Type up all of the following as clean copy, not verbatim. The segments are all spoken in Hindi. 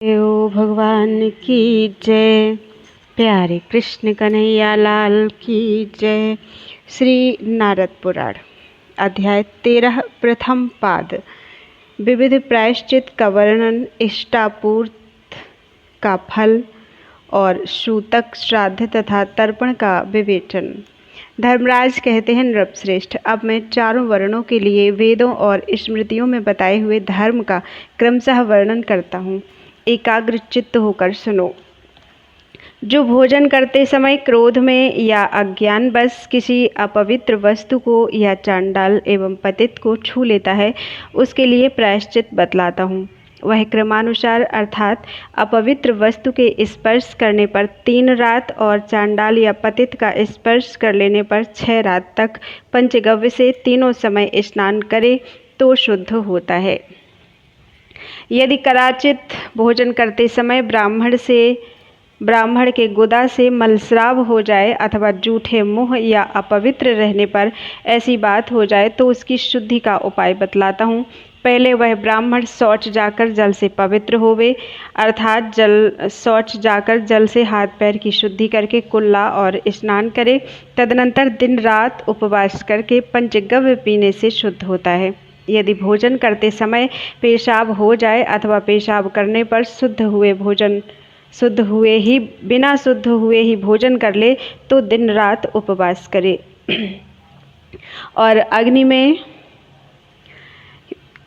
देव भगवान की जय। प्यारे कृष्ण कन्हैया लाल की जय। श्री नारद पुराण अध्याय 13 प्रथम पाद। विविध प्रायश्चित का वर्णन, इष्टापूर्त का फल और सूतक श्राद्ध तथा तर्पण का विवेचन। धर्मराज कहते हैं, नृपश्रेष्ठ, अब मैं चारों वर्णों के लिए वेदों और स्मृतियों में बताए हुए धर्म का क्रमशः वर्णन करता हूँ। एकाग्र चित्त होकर सुनो। जो भोजन करते समय क्रोध में या अज्ञानवश किसी अपवित्र वस्तु को या चांडाल एवं पतित को छू लेता है, उसके लिए प्रायश्चित बतलाता हूँ। वह क्रमानुसार अर्थात अपवित्र वस्तु के स्पर्श करने पर 3 रात और चांडाल या पतित का स्पर्श कर लेने पर 6 रात तक पंचगव्य से तीनों समय स्नान करे तो शुद्ध होता है। यदि कदाचित भोजन करते समय ब्राह्मण के गुदा से मलस्राव हो जाए अथवा जूठे मुँह या अपवित्र रहने पर ऐसी बात हो जाए तो उसकी शुद्धि का उपाय बतलाता हूँ। पहले वह ब्राह्मण शौच जाकर जल से पवित्र होवे, अर्थात शौच जाकर जल से हाथ पैर की शुद्धि करके कुल्ला और स्नान करे। तदनंतर दिन रात उपवास करके पंचगव्य पीने से शुद्ध होता है। यदि भोजन करते समय पेशाब हो जाए अथवा पेशाब करने पर बिना शुद्ध हुए ही भोजन कर ले तो दिन रात उपवास करे और अग्नि में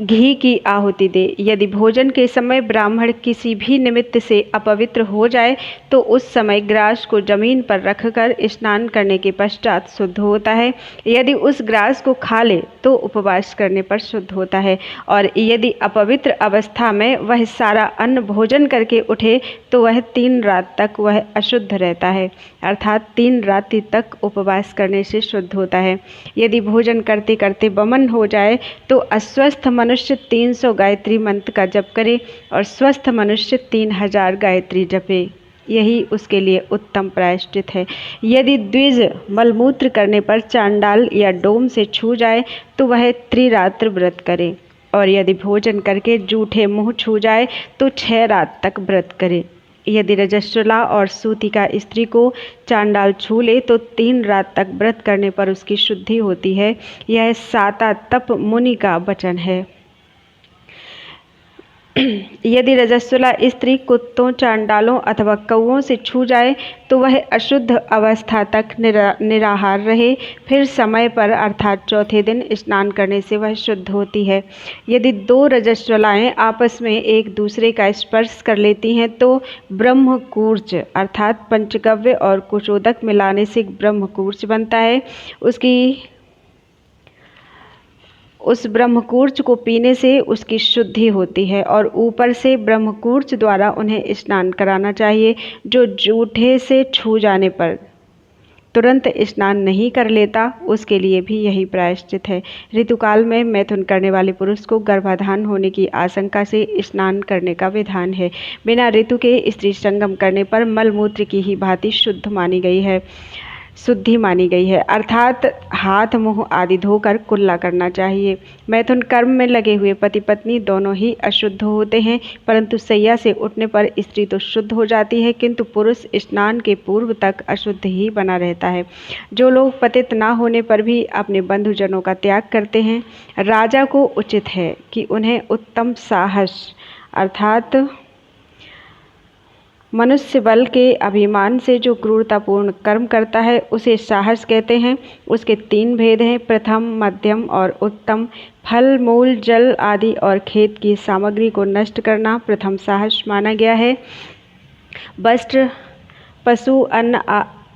घी की आहुति दे। यदि भोजन के समय ब्राह्मण किसी भी निमित्त से अपवित्र हो जाए तो उस समय ग्रास को जमीन पर रखकर स्नान करने के पश्चात शुद्ध होता है। यदि उस ग्रास को खा ले तो उपवास करने पर शुद्ध होता है, और यदि अपवित्र अवस्था में वह सारा अन्न भोजन करके उठे तो वह 3 रात तक वह अशुद्ध रहता है, अर्थात 3 रात्रि तक उपवास करने से शुद्ध होता है। यदि भोजन करते करते वमन हो जाए तो अस्वस्थ मनुष्य 300 गायत्री मंत्र का जप करे और स्वस्थ मनुष्य 3000 गायत्री जपे। यही उसके लिए उत्तम प्रायश्चित है। यदि द्विज मलमूत्र करने पर चांडाल या डोम से छू जाए तो वह त्रिरात्र व्रत करे, और यदि भोजन करके जूठे मुँह छू जाए तो 6 रात तक व्रत करे। यदि रजस्वला और सूतिका स्त्री को चांडाल छू ले तो 3 रात तक व्रत करने पर उसकी शुद्धि होती है। यह साता तप मुनि का वचन है। यदि रजस्वला स्त्री कुत्तों, चांडालों अथवा कौओं से छू जाए तो वह अशुद्ध अवस्था तक निराहार रहे, फिर समय पर अर्थात चौथे दिन स्नान करने से वह शुद्ध होती है। यदि 2 रजस्वलाएं आपस में एक दूसरे का स्पर्श कर लेती हैं तो ब्रह्मकूर्च अर्थात पंचगव्य और कुशोदक मिलाने से ब्रह्मकूर्च बनता है। उस ब्रह्मकूर्च को पीने से उसकी शुद्धि होती है, और ऊपर से ब्रह्मकूर्च द्वारा उन्हें स्नान कराना चाहिए। जो जूठे से छू जाने पर तुरंत स्नान नहीं कर लेता उसके लिए भी यही प्रायश्चित है। ऋतुकाल में मैथुन करने वाले पुरुष को गर्भाधान होने की आशंका से स्नान करने का विधान है। बिना ऋतु के स्त्री संगम करने पर मलमूत्र की ही भांति शुद्धि मानी गई है, अर्थात हाथ मुंह आदि धोकर कुल्ला करना चाहिए। मैथुन कर्म में लगे हुए पति पत्नी दोनों ही अशुद्ध होते हैं, परंतु सैया से उठने पर स्त्री तो शुद्ध हो जाती है, किंतु पुरुष स्नान के पूर्व तक अशुद्ध ही बना रहता है। जो लोग पतित न होने पर भी अपने बंधुजनों का त्याग करते हैं, राजा को उचित है कि उन्हें उत्तम साहस अर्थात मनुष्य बल के अभिमान से जो क्रूरतापूर्ण कर्म करता है उसे साहस कहते हैं। उसके 3 भेद हैं, प्रथम, मध्यम और उत्तम। फल, मूल, जल आदि और खेत की सामग्री को नष्ट करना प्रथम साहस माना गया है। वस्त्र, पशु, अन्न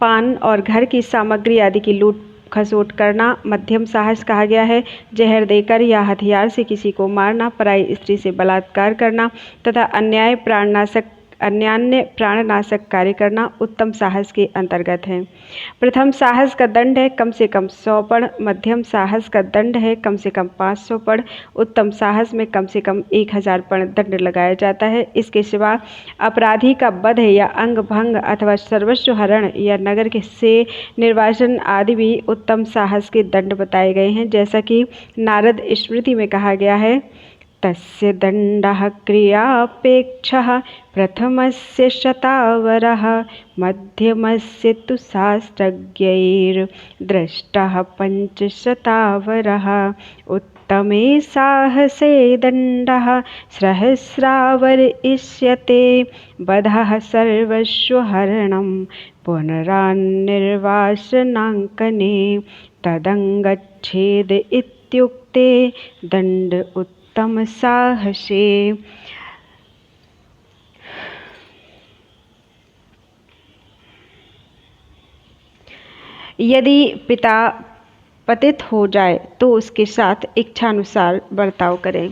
पान और घर की सामग्री आदि की लूट खसोट करना मध्यम साहस कहा गया है। जहर देकर या हथियार से किसी को मारना, पराई स्त्री से बलात्कार करना तथा अन्याय प्राणनाशक कार्य करना उत्तम साहस के अंतर्गत है। प्रथम साहस का दंड है कम से कम 100 पड़, मध्यम साहस का दंड है कम से कम 500 पड़, उत्तम साहस में कम से कम 1000 पड़ दंड लगाया जाता है। इसके सिवा अपराधी का वध या अंग भंग अथवा सर्वस्व हरण या नगर से निर्वासन आदि भी उत्तम साहस के दंड बताए गए हैं। जैसा कि नारद स्मृति में कहा गया है, तस्य दण्डः क्रियापेक्षः प्रथमस्य शतावरः मध्यमस्य तु शास्त्रज्ञैर्दृष्टः पञ्चशतावरः उत्तमे साहसे दण्डः सहस्रावर इष्यते वधः सर्वस्वहरणं पुनरान्निर्वासनाङ्कने तदङ्गच्छेद इत्युक्ते दण्ड उत्तम साहसे। यदि पिता पतित हो जाए तो उसके साथ इच्छानुसार बर्ताव करें,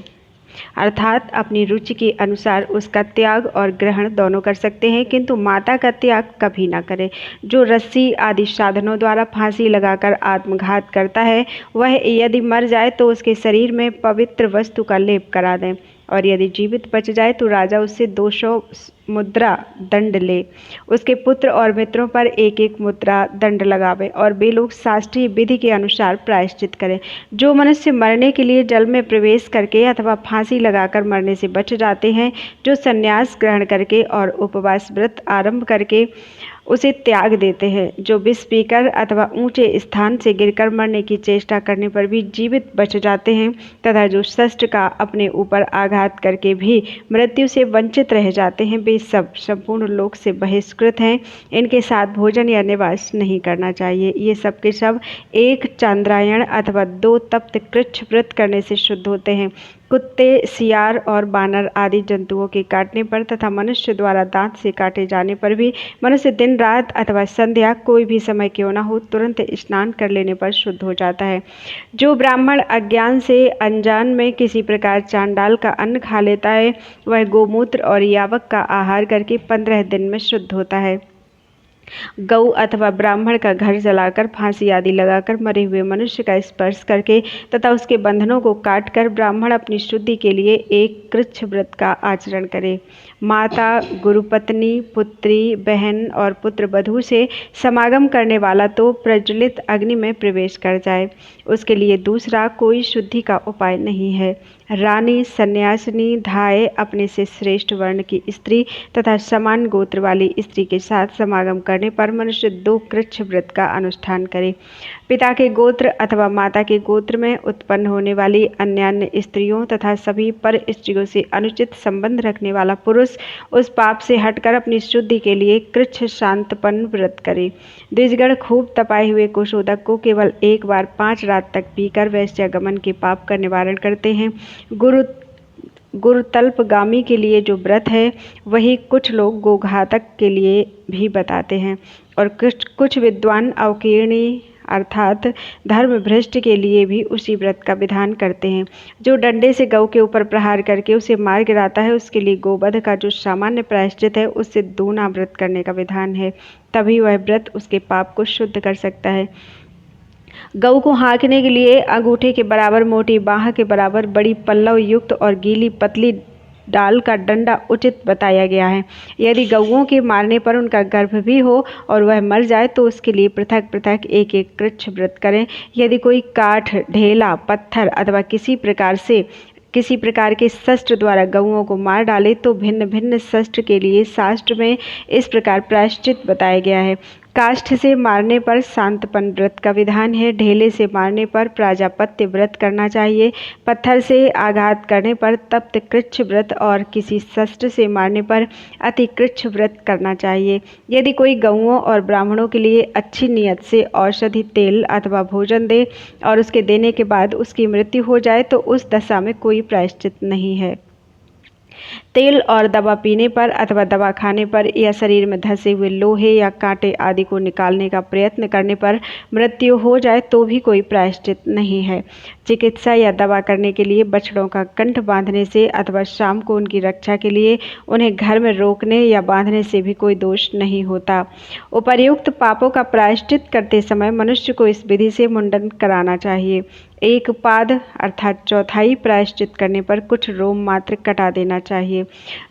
अर्थात अपनी रुचि के अनुसार उसका त्याग और ग्रहण दोनों कर सकते हैं, किंतु माता का त्याग कभी ना करें। जो रस्सी आदि साधनों द्वारा फांसी लगाकर आत्मघात करता है, वह यदि मर जाए तो उसके शरीर में पवित्र वस्तु का लेप करा दें, और यदि जीवित बच जाए तो राजा उससे 200 मुद्रा दंड ले। उसके पुत्र और मित्रों पर 1-1 मुद्रा दंड लगावे और वे लोग शास्त्रीय विधि के अनुसार प्रायश्चित करें। जो मनुष्य मरने के लिए जल में प्रवेश करके अथवा फांसी लगाकर मरने से बच जाते हैं, जो संन्यास ग्रहण करके और उपवास व्रत आरंभ करके उसे त्याग देते हैं, जो विष पीकर अथवा ऊंचे स्थान से गिरकर मरने की चेष्टा करने पर भी जीवित बच जाते हैं, तथा जो शस्त्र का अपने ऊपर आघात करके भी मृत्यु से वंचित रह जाते हैं, वे सब संपूर्ण लोक से बहिष्कृत हैं। इनके साथ भोजन या निवास नहीं करना चाहिए। ये सब के सब 1 चांद्रायण अथवा 2 तप्त कृच्छ व्रत करने से शुद्ध होते हैं। कुत्ते, सियार और बानर आदि जंतुओं के काटने पर तथा मनुष्य द्वारा दांत से काटे जाने पर भी मनुष्य दिन रात अथवा संध्या कोई भी समय क्यों न हो तुरंत स्नान कर लेने पर शुद्ध हो जाता है। जो ब्राह्मण अज्ञान से अनजान में किसी प्रकार चांडाल का अन्न खा लेता है, वह गोमूत्र और यावक का आहार करके 15 दिन में शुद्ध होता है। गौ अथवा ब्राह्मण का घर जलाकर फांसी आदि लगाकर मरे हुए मनुष्य का स्पर्श करके तथा उसके बंधनों को काटकर ब्राह्मण अपनी शुद्धि के लिए 1 कृच्छ व्रत का आचरण करे। माता, गुरुपत्नी, पुत्री, बहन और पुत्र वधू से समागम करने वाला तो प्रज्वलित अग्नि में प्रवेश कर जाए, उसके लिए दूसरा कोई शुद्धि का उपाय नहीं है। रानी, सन्यासिनी, धाय, अपने से श्रेष्ठ वर्ण की स्त्री तथा समान गोत्र वाली स्त्री के साथ समागम करने पर मनुष्य 2 कृच्छ व्रत का अनुष्ठान करे। पिता के गोत्र अथवा माता के गोत्र में उत्पन्न होने वाली अन्यान्य स्त्रियों तथा सभी पर स्त्रियों से अनुचित संबंध रखने वाला पुरुष उस पाप से हटकर अपनी शुद्धि के लिए कृच्छ शांतपन व्रत करे। द्विजगण खूब तपाए हुए कुशोदक को केवल 1 बार 5 रात तक पीकर वैश्यागमन के पाप का निवारण करते हैं। गुरुतल्पगामी के लिए जो व्रत है वही कुछ लोग गोघातक के लिए भी बताते हैं, और कुछ विद्वान अवकीर्णी अर्थात धर्म भ्रष्ट के लिए भी उसी व्रत का विधान करते हैं। जो डंडे से गौ के ऊपर प्रहार करके उसे मार गिराता है, उसके लिए गोवध का जो सामान्य प्रायश्चित है उससे 2 व्रत करने का विधान है, तभी वह व्रत उसके पाप को शुद्ध कर सकता है। गऊ को हाँकने के लिए अंगूठे के बराबर मोटी, बाह के बराबर बड़ी पल्लव युक्त और गीली पतली डाल का डंडा उचित बताया गया है। यदि गऊओं के मारने पर उनका गर्भ भी हो और वह मर जाए तो उसके लिए पृथक पृथक 1-1 कृच्छ व्रत करें। यदि कोई काठ, ढेला, पत्थर अथवा किसी प्रकार के शस्त्र द्वारा गऊओं को मार डाले तो भिन्न भिन्न शस्त्र के लिए शास्त्र में इस प्रकार प्रायश्चित बताया गया है। काष्ठ से मारने पर शांतपन व्रत का विधान है। ढेले से मारने पर प्राजापत्य व्रत करना चाहिए। पत्थर से आघात करने पर तप्त कृच्छ व्रत और किसी शस्त्र से मारने पर अति कृच्छ व्रत करना चाहिए। यदि कोई गऊओं और ब्राह्मणों के लिए अच्छी नियत से औषधि, तेल अथवा भोजन दे और उसके देने के बाद उसकी मृत्यु हो जाए तो उस दशा में कोई प्रायश्चित नहीं है। तेल और दवा पीने पर अथवा दवा खाने पर या शरीर में धंसे हुए लोहे या कांटे आदि को निकालने का प्रयत्न करने पर मृत्यु हो जाए तो भी कोई प्रायश्चित नहीं है। चिकित्सा या दवा करने के लिए बछड़ों का कंठ बांधने से अथवा शाम को उनकी रक्षा के लिए उन्हें घर में रोकने या बांधने से भी कोई दोष नहीं होता। उपर्युक्त पापों का प्रायश्चित करते समय मनुष्य को इस विधि से मुंडन कराना चाहिए। 1 पाद अर्थात चौथाई प्रायश्चित करने पर कुछ रोम मात्र कटा देना चाहिए।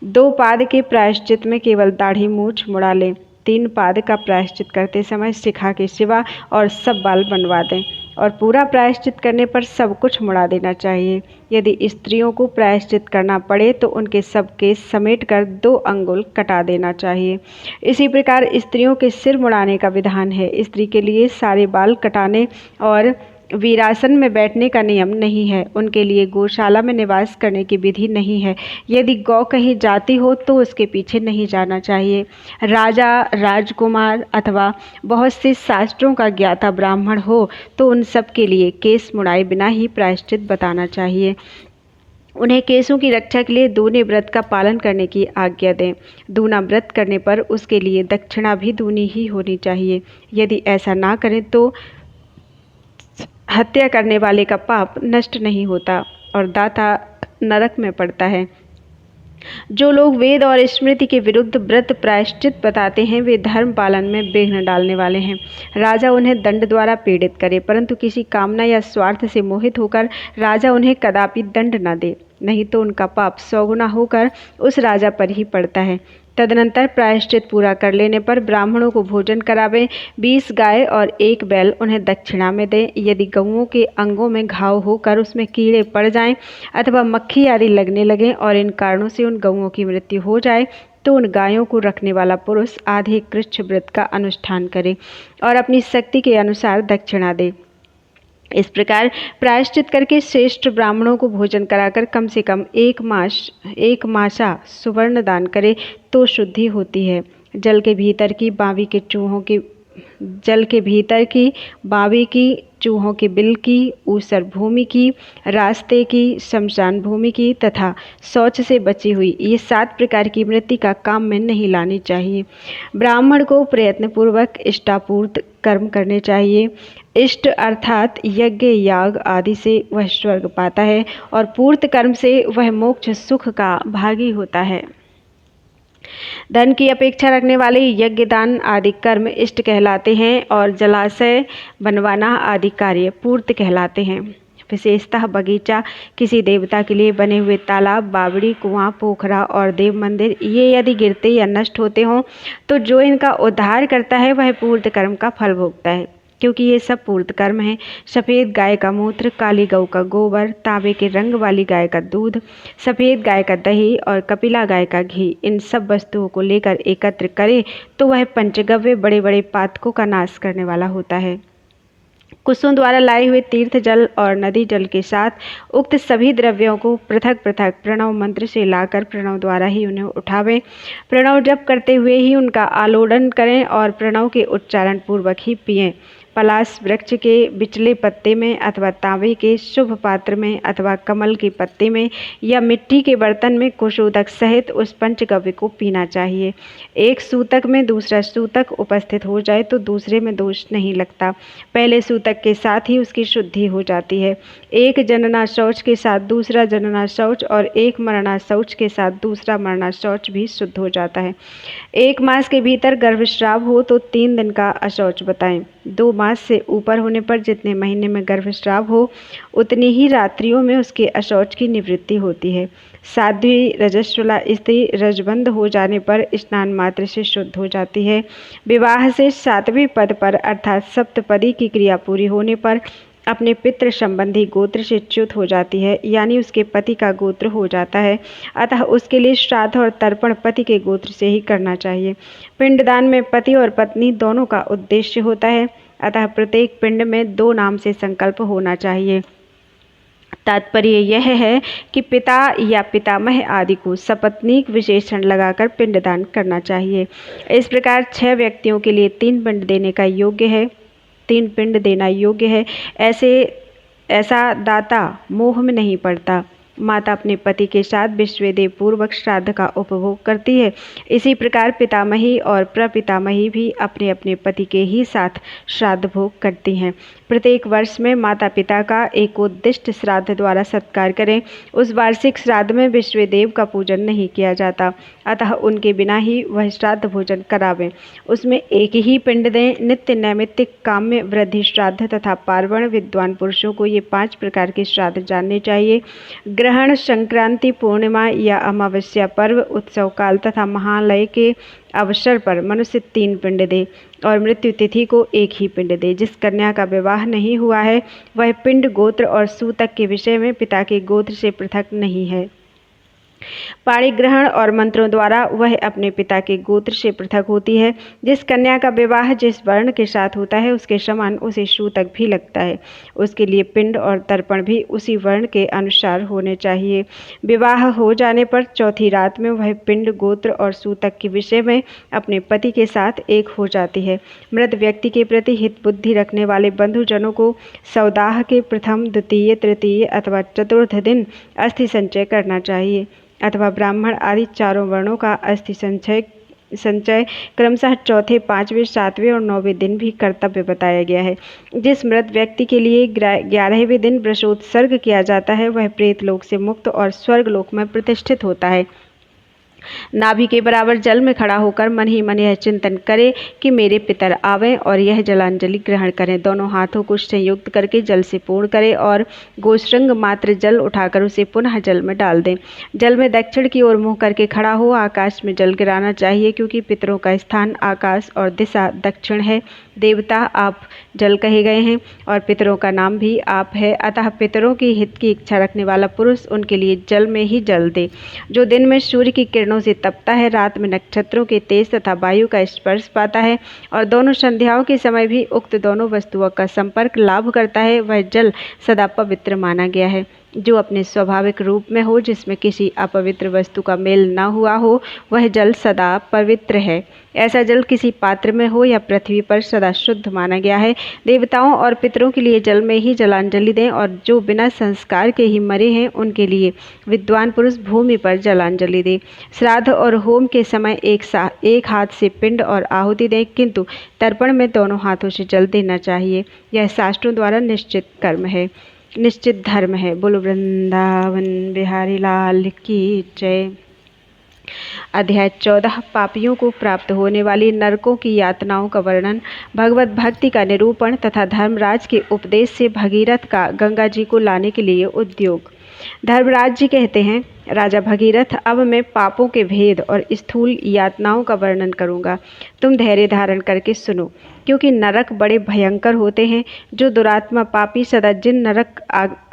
2 पाद के प्रायश्चित में केवल दाढ़ी मूछ मुड़ा लें। 3 पाद का प्रायश्चित करते समय शिखा के सिवा और सब बाल बनवा दें। और पूरा प्रायश्चित करने पर सब कुछ मुड़ा देना चाहिए। यदि स्त्रियों को प्रायश्चित करना पड़े तो उनके सब केस समेट कर 2 अंगुल कटा देना चाहिए। इसी प्रकार स्त्रियों के सिर मुड़ाने का विधान है। स्त्री के लिए सारे बाल कटाने और वीरासन में बैठने का नियम नहीं है। उनके लिए गौशाला में निवास करने की विधि नहीं है। यदि गौ कहीं जाती हो तो उसके पीछे नहीं जाना चाहिए। राजा, राजकुमार अथवा बहुत से शास्त्रों का ज्ञाता ब्राह्मण हो तो उन सब के लिए केस मुड़ाए बिना ही प्रायश्चित बताना चाहिए। उन्हें केसों की रक्षा के लिए दूने व्रत का पालन करने की आज्ञा दें। दूना व्रत करने पर उसके लिए दक्षिणा भी दूनी ही होनी चाहिए। यदि ऐसा ना करें तो हत्या करने वाले का पाप नष्ट नहीं होता और दाता नरक में पड़ता है। जो लोग वेद और स्मृति के विरुद्ध व्रत प्रायश्चित बताते हैं वे धर्म पालन में विघ्न डालने वाले हैं। राजा उन्हें दंड द्वारा पीड़ित करे, परंतु किसी कामना या स्वार्थ से मोहित होकर राजा उन्हें कदापि दंड न दे, नहीं तो उनका पाप 100 गुना होकर उस राजा पर ही पड़ता है। तदनंतर प्रायश्चित पूरा कर लेने पर ब्राह्मणों को भोजन करावे। 20 गाय और 1 बैल उन्हें दक्षिणा में दें। यदि गऊओं के अंगों में घाव होकर उसमें कीड़े पड़ जाएं अथवा मक्खी आदि लगने लगें और इन कारणों से उन गऊओं की मृत्यु हो जाए तो उन गायों को रखने वाला पुरुष आधे कृच्छ व्रत का अनुष्ठान करे और अपनी शक्ति के अनुसार दक्षिणा दे। इस प्रकार प्रायश्चित करके श्रेष्ठ ब्राह्मणों को भोजन कराकर कम से कम 1 मासा सुवर्ण दान करे तो शुद्धि होती है। जल के भीतर की बावी के चूहों के बिल की, ऊसर भूमि की, रास्ते की, शमशान भूमि की तथा शौच से बची हुई ये 7 प्रकार की मृतिका काम में नहीं लानी चाहिए। ब्राह्मण को प्रयत्नपूर्वक इष्टापूर्त कर्म करने चाहिए। इष्ट अर्थात यज्ञ, याग आदि से वह स्वर्ग पाता है और पूर्त कर्म से वह मोक्ष सुख का भागी होता है। धन की अपेक्षा रखने वाले यज्ञ, दान आदि कर्म इष्ट कहलाते हैं और जलाशय बनवाना आदि कार्य पूर्त कहलाते हैं। विशेषतः बगीचा, किसी देवता के लिए बने हुए तालाब, बावड़ी, कुआं, पोखरा और देव मंदिर ये यदि गिरते या नष्ट होते हों तो जो इनका उद्धार करता है वह पूर्त कर्म का फल भोगता है, क्योंकि ये सब पूर्त कर्म हैं। सफ़ेद गाय का मूत्र, काली गऊ का गोबर, तांबे के रंग वाली गाय का दूध, सफ़ेद गाय का दही और कपिला गाय का घी, इन सब वस्तुओं को लेकर एकत्र करें तो वह पंचगव्य बड़े बड़े पातकों का नाश करने वाला होता है। कुसुम द्वारा लाए हुए तीर्थ जल और नदी जल के साथ उक्त सभी द्रव्यों को पृथक पृथक प्रणव मंत्र से लाकर प्रणव द्वारा ही उन्हें उठावें। प्रणव जप करते हुए ही उनका आलोडन करें और प्रणव के उच्चारण पूर्वक ही पिएं। पलाश वृक्ष के बिचले पत्ते में अथवा तांबे के शुभ पात्र में अथवा कमल के पत्ते में या मिट्टी के बर्तन में कुशोदक सहित उस पंचगव्य को पीना चाहिए। एक सूतक में दूसरा सूतक उपस्थित हो जाए तो दूसरे में दोष नहीं लगता, पहले सूतक के साथ ही उसकी शुद्धि हो जाती है। एक जनना शौच के साथ दूसरा जनना शौच और एक मरना शौच के साथ दूसरा मरना शौच भी शुद्ध हो जाता है। 1 मास के भीतर गर्भस्राव हो तो 3 दिन का अशौच बताएं। 2 मास से ऊपर होने पर जितने महीने में गर्भस्राव हो उतनी ही रात्रियों में उसके अशौच की निवृत्ति होती है। साध्वी रजस्वला स्त्री रजबंध हो जाने पर स्नान मात्र से शुद्ध हो जाती है। विवाह से 7वें पद पर अर्थात सप्तपदी की क्रिया पूरी होने पर अपने पितृ संबंधी गोत्र से च्युत हो जाती है, यानी उसके पति का गोत्र हो जाता है। अतः उसके लिए श्राद्ध और तर्पण पति के गोत्र से ही करना चाहिए। पिंडदान में पति और पत्नी दोनों का उद्देश्य होता है, अतः प्रत्येक पिंड में 2 नाम से संकल्प होना चाहिए। तात्पर्य यह है कि पिता या पितामह आदि को सपत्नीक विशेषण लगाकर पिंडदान करना चाहिए। इस प्रकार 6 व्यक्तियों के लिए 3 पिंड देने का योग्य है, 3 पिंड देना योग्य है। ऐसा दाता मोह में नहीं पड़ता। माता अपने पति के साथ विश्वेदेव पूर्वक श्राद्ध का उपभोग करती है। इसी प्रकार पितामही और प्रपितामही भी अपने अपने पति के ही साथ श्राद्ध भोग करती हैं। प्रत्येक वर्ष में माता पिता का एकोद्दिष्ट श्राद्ध द्वारा सत्कार करें। उस वार्षिक श्राद्ध में विश्वेदेव का पूजन नहीं किया जाता, अतः उनके बिना ही वह श्राद्ध भोजन करावें। उसमें एक ही पिंड दें। नित्य नैमित्तिक, काम्य, वृद्धि श्राद्ध तथा पार्वण विद्वान पुरुषों को ये 5 प्रकार के श्राद्ध जानने चाहिए। ग्रहण, संक्रांति, पूर्णिमा या अमावस्या, पर्व, उत्सव काल तथा महालय के अवसर पर मनुष्य 3 पिंड दे और मृत्यु तिथि को 1 ही पिंड दे। जिस कन्या का विवाह नहीं हुआ है वह पिंड, गोत्र और सूतक के विषय में पिता के गोत्र से पृथक नहीं है। पाणी ग्रहण और मंत्रों द्वारा वह अपने पिता के गोत्र से पृथक होती है। जिस कन्या का विवाह जिस वर्ण के साथ होता है उसके समान उसे सूतक भी लगता है। उसके लिए पिंड और तर्पण भी उसी वर्ण के अनुसार होने चाहिए। विवाह हो जाने पर चौथी रात में वह पिंड, गोत्र और सूतक के विषय में अपने पति के साथ एक हो जाती है। मृत व्यक्ति के प्रति हित बुद्धि रखने वाले बंधुजनों को सौदाह के प्रथम, द्वितीय, तृतीय अथवा चतुर्थ दिन अस्थि संचय करना चाहिए अथवा ब्राह्मण आदि 4 वर्णों का अस्थि संचय क्रमशः चौथे, 5वें, 7वें और 9वें दिन भी कर्तव्य बताया गया है। जिस मृत व्यक्ति के लिए 11वें दिन वृषोत्सर्ग किया जाता है वह प्रेत लोक से मुक्त और स्वर्ग लोक में प्रतिष्ठित होता है। नाभि के बराबर जल में खड़ा होकर मन ही मन यह चिंतन करे कि मेरे पितर आवें और यह जलांजलि ग्रहण करें। दोनों हाथों को संयुक्त करके जल से पूर्ण करें और गोश्रंग मात्र जल उठाकर उसे पुनः जल में डाल दें। जल में दक्षिण की ओर मुंह करके खड़ा हो आकाश में जल गिराना चाहिए, क्योंकि पितरों का स्थान आकाश और दिशा दक्षिण है। देवता आप जल कहे गए हैं और पितरों का नाम भी आप है, अतः पितरों की हित की इच्छा रखने वाला पुरुष उनके लिए जल में ही जल दे। जो दिन में सूर्य की किरणों से तपता है, रात में नक्षत्रों के तेज तथा वायु का स्पर्श पाता है और दोनों संध्याओं के समय भी उक्त दोनों वस्तुओं का संपर्क लाभ करता है, वह जल सदा पवित्र माना गया है। जो अपने स्वाभाविक रूप में हो, जिसमें किसी अपवित्र वस्तु का मेल न हुआ हो, वह जल सदा पवित्र है। ऐसा जल किसी पात्र में हो या पृथ्वी पर सदा शुद्ध माना गया है। देवताओं और पितरों के लिए जल में ही जलांजलि दें और जो बिना संस्कार के ही मरे हैं उनके लिए विद्वान पुरुष भूमि पर जलांजलि दें। श्राद्ध और होम के समय एक हाथ से पिंड और आहुति दें, किंतु तर्पण में दोनों हाथों से जल देना चाहिए। यह शास्त्रों द्वारा निश्चित धर्म है। बोलो वृंदावन बिहारी लाल की जय। अध्याय 14 पापियों को प्राप्त होने वाली नरकों की यातनाओं का वर्णन, भगवत भक्ति का निरूपण तथा धर्मराज के उपदेश से भगीरथ का गंगा जी को लाने के लिए उद्योग। धर्मराज जी कहते हैं, राजा भगीरथ, अब मैं पापों के भेद और स्थूल यातनाओं का वर्णन करूंगा। तुम धैर्य धारण करके सुनो, क्योंकि नरक बड़े भयंकर होते हैं। जो दुरात्मा पापी सदा जिन नरक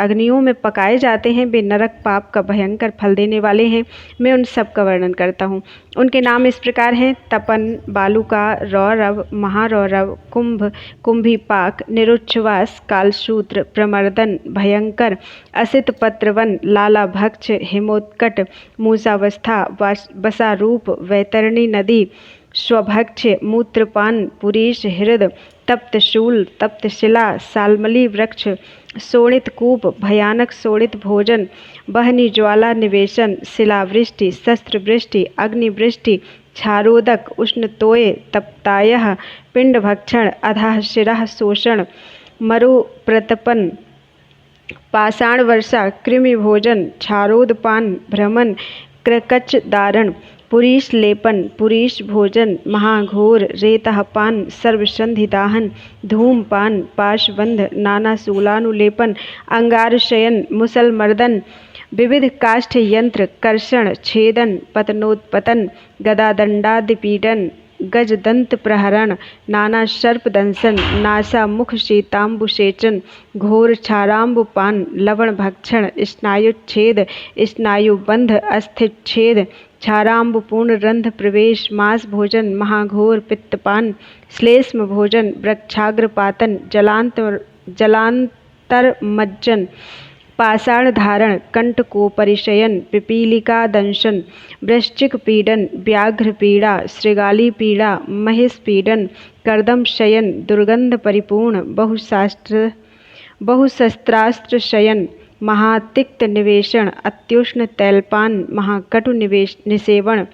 अग्नियों में पकाए जाते हैं वे नरक पाप का भयंकर फल देने वाले हैं। मैं उन सब का वर्णन करता हूँ। उनके नाम इस प्रकार हैं: तपन, बालुका, रौरव, महारौरव, कुंभ, कुंभीपाक, निरुच्छ्वास, कालसूत्र, प्रमर्दन, भयंकर, असित पत्रवन, लाला भक्ष, हिमोत्कट, मूसावस्था, बसारूप, वैतरणी नदी, स्वभक्ष, मूत्रपान, पुरीश, हृद, तप्त शूल, तप्त शिला, सालमली वृक्ष, शोणित कूप, भयानक शोणित भोजन, बहनी ज्वाला निवेशन, शिलावृष्टि, शस्त्रवृष्टि, अग्निवृष्टि, क्षारोदक, उष्ण तोय, तप्तायः, पिंड भक्षण, अधः शिरः शोषण, मरु प्रतपन, पाषाण वर्षा, कृमि भोजन, क्षारोदपान, भ्रमण, क्रकच दारण, पुरीश लेपन, पुरीश भोजन, महाघोर, रेतःपान, सर्वसंधि दाहन, धूमपान, पाशबंध, नाना शूलानुलेपन, अंगारशयन, मुसलमर्दन, विविध काष्ठ यंत्र, कर्षण, छेदन, पतनोत्पतन, गदादंडादिपीडन, गजदंत प्रहरण, नाना सर्प दंशन, नासा मुख शीतांबुसेचन, घोर क्षारांबुपान, लवण भक्षण, स्नायुच्छेद, स्नायुबंध, अस्थिच्छेद, क्षारांबुपूर्ण रंध्र प्रवेश, मांस भोजन, महाघोर पित्तपान, श्लेष्म भोजन, वृक्षाग्रपातन, जलांतर मज्जन, पाषाण धारण, कंटकोपरिशयन, पिपीलिका दंशन, वृश्चिक पीडन, व्याघ्र पीड़ा, श्रृगाली पीड़ा, महिष पीडन, कर्दम शयन, दुर्गंध परिपूर्ण, बहुशस्त्रास्त्र शयन, महातिक्त निवेशन, अत्युष्ण तैलपान, महाकटु निसेवण,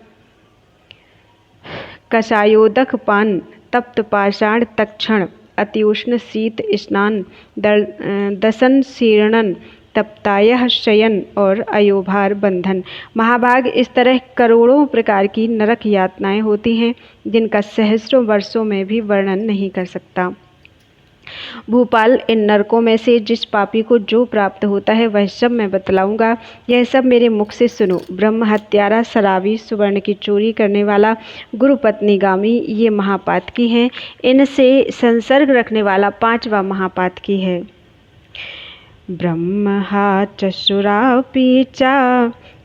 कषायोदक पान, तप्त पाषाण तक्षण, अत्युष्ण शीत स्नान, दसन शीर्णन, तप्तायः शयन और अयोभार बंधन। महाभाग इस तरह करोड़ों प्रकार की नरक यातनाएं होती हैं, जिनका सहस्रों वर्षों में भी वर्णन नहीं कर सकता। भूपाल, इन नरकों में से जिस पापी को जो प्राप्त होता है वह सब मैं बतलाऊंगा, यह सब मेरे मुख से सुनो। ब्रह्म हत्यारा, शराबी, सुवर्ण की चोरी करने वाला, गुरुपत्नीगामी, ये महापातकी हैं। इनसे संसर्ग रखने वाला 5वां महापातकी है। ब्रह्महा चक्षुरापि च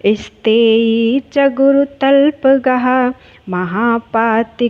स्तेयी च गुरुतल्पगः महापातिकनस्त्वेते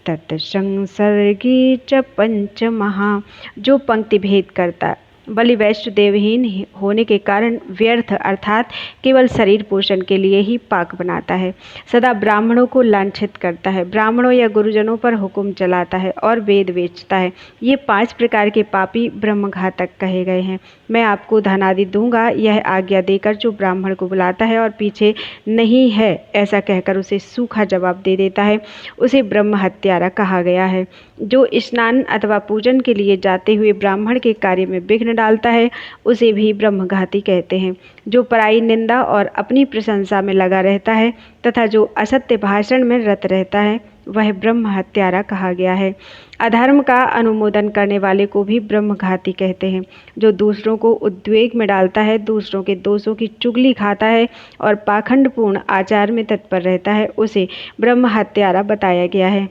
तत्संसर्गी च पंचमहा। जो पंक्ति भेद करता, बलि वैश्य देवहीन होने के कारण व्यर्थ अर्थात केवल शरीर पोषण के लिए ही पाक बनाता है, सदा ब्राह्मणों को लांछित करता है, ब्राह्मणों या गुरुजनों पर हुक्म चलाता है और वेद बेचता है, ये 5 प्रकार के पापी ब्रह्मघातक कहे गए हैं। मैं आपको धन आदि दूंगा, यह आज्ञा देकर जो ब्राह्मण को बुलाता है और पीछे नहीं है ऐसा कहकर उसे सूखा जवाब दे देता है, उसे ब्रह्म हत्यारा कहा गया है। जो स्नान अथवा पूजन के लिए जाते हुए ब्राह्मण के कार्य में विघ्न डालता है, उसे भी ब्रह्मघाती कहते हैं। जो पराई निंदा और अपनी प्रशंसा में लगा रहता है तथा जो असत्य भाषण में रत रहता है, वह ब्रह्म हत्यारा कहा गया है। अधर्म का अनुमोदन करने वाले को भी ब्रह्मघाती कहते हैं। जो दूसरों को उद्वेग में डालता है, दूसरों के दोषों की चुगली खाता है और पाखंडपूर्ण आचार में तत्पर रहता है, उसे ब्रह्म हत्यारा बताया गया है।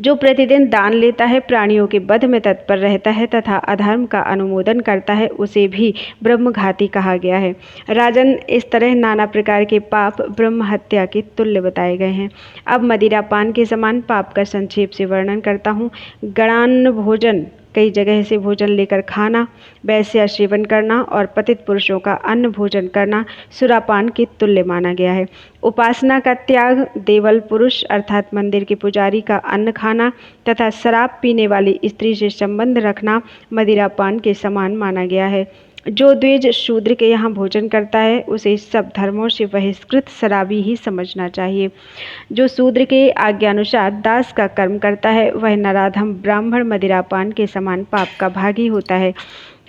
जो प्रतिदिन दान लेता है, प्राणियों के वध में तत्पर रहता है तथा अधर्म का अनुमोदन करता है, उसे भी ब्रह्मघाती कहा गया है। राजन, इस तरह नाना प्रकार के पाप ब्रह्म हत्या के तुल्य बताए गए हैं। अब मदिरापान के समान पाप का संक्षेप से वर्णन करता हूँ। गणान्न भोजन, कई जगह से भोजन लेकर खाना, वैश्या सेवन करना और पतित पुरुषों का अन्न भोजन करना सुरापान के तुल्य माना गया है। उपासना का त्याग, देवल पुरुष अर्थात मंदिर के पुजारी का अन्न खाना तथा शराब पीने वाली स्त्री से संबंध रखना मदिरापान के समान माना गया है। जो द्विज शूद्र के यहाँ भोजन करता है, उसे सब धर्मों से बहिष्कृत शराबी ही समझना चाहिए। जो शूद्र के आज्ञानुसार दास का कर्म करता है, वह नराधम ब्राह्मण मदिरापान के समान पाप का भागी होता है।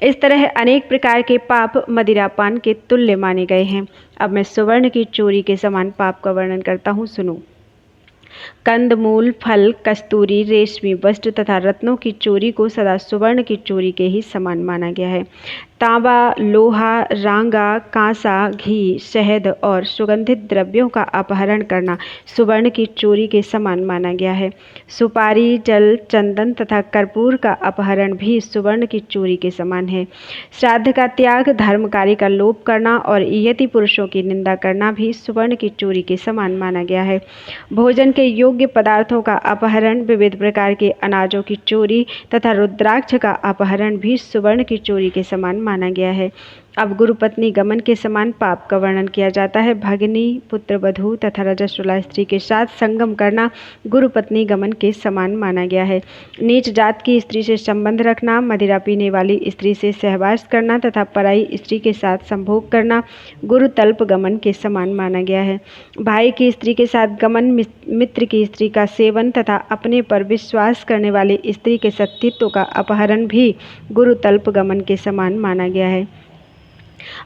इस तरह अनेक प्रकार के पाप मदिरापान के तुल्य माने गए हैं। अब मैं सुवर्ण की चोरी के समान पाप का वर्णन करता हूँ, सुनो। कंदमूल, फल, कस्तूरी, रेशमी वस्त्र तथा रत्नों की चोरी को सदा सुवर्ण की चोरी के ही समान माना गया है। तांबा, लोहा, रांगा, कांसा, घी, शहद और सुगंधित द्रव्यों का अपहरण करना सुवर्ण की चोरी के समान माना गया है। सुपारी, जल, चंदन तथा कर्पूर का अपहरण भी सुवर्ण की चोरी के समान है। श्राद्ध का त्याग, धर्म कार्य का लोप करना और यति पुरुषों की निंदा करना भी सुवर्ण की चोरी के समान माना गया है। भोजन के योग्य पदार्थों का अपहरण, विविध प्रकार के अनाजों की चोरी तथा रुद्राक्ष का अपहरण भी सुवर्ण की चोरी के समान माना गया है। अब गुरुपत्नी गमन के समान पाप का वर्णन किया जाता है। भगिनी, पुत्रवधू तथा रजस्वला स्त्री के साथ संगम करना गुरुपत्नी गमन के समान माना गया है। नीच जात की स्त्री से संबंध रखना, मदिरा पीने वाली स्त्री से सहवास करना तथा पराई स्त्री के साथ संभोग करना गुरुतल्प गमन के समान माना गया है। भाई की स्त्री के साथ गमन, मित्र की स्त्री का सेवन तथा अपने पर विश्वास करने वाली स्त्री के सतीत्व का अपहरण भी गुरुतल्प गमन के समान माना गया है।